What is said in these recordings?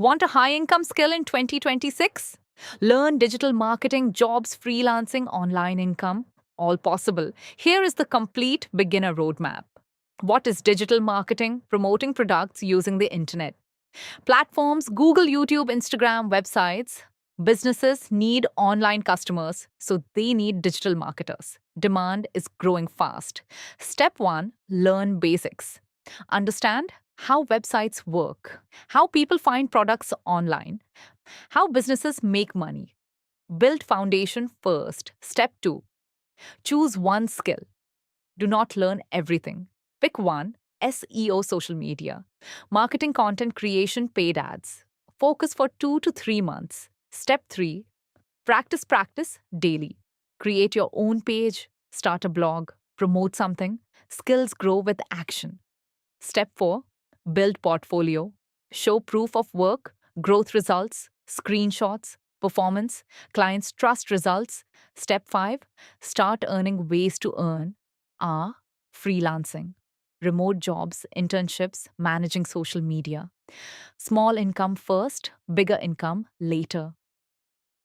Want a high income skill in 2026? Learn digital marketing, jobs, freelancing, online income. All possible. Here is the complete beginner roadmap. What is digital marketing? Promoting products using the internet. Platforms Google, YouTube, Instagram, websites. Businesses need online customers, so they need digital marketers. Demand is growing fast. Step 1, learn basics. Understand how websites work, how people find products online, how businesses make money. Build foundation first. Step 2, choose one skill. Do not learn everything. Pick one: SEO, social media, marketing, content creation, paid ads. Focus for 2 to 3 months. Step 3, practice daily. Create your own page, start a blog, promote something. Skills grow with action. Step 4, build portfolio. Show proof of work, growth results, screenshots, performance, clients trust results. Step 5, start earning. Ways to earn are freelancing, remote jobs, internships, managing social media. Small income first, bigger income later.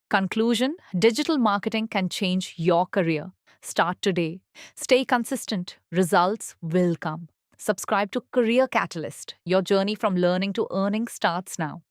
Conclusion: digital marketing can change your career. Start today. Stay consistent. Results will come. Subscribe to Career Catalyst. Your journey from learning to earning starts now.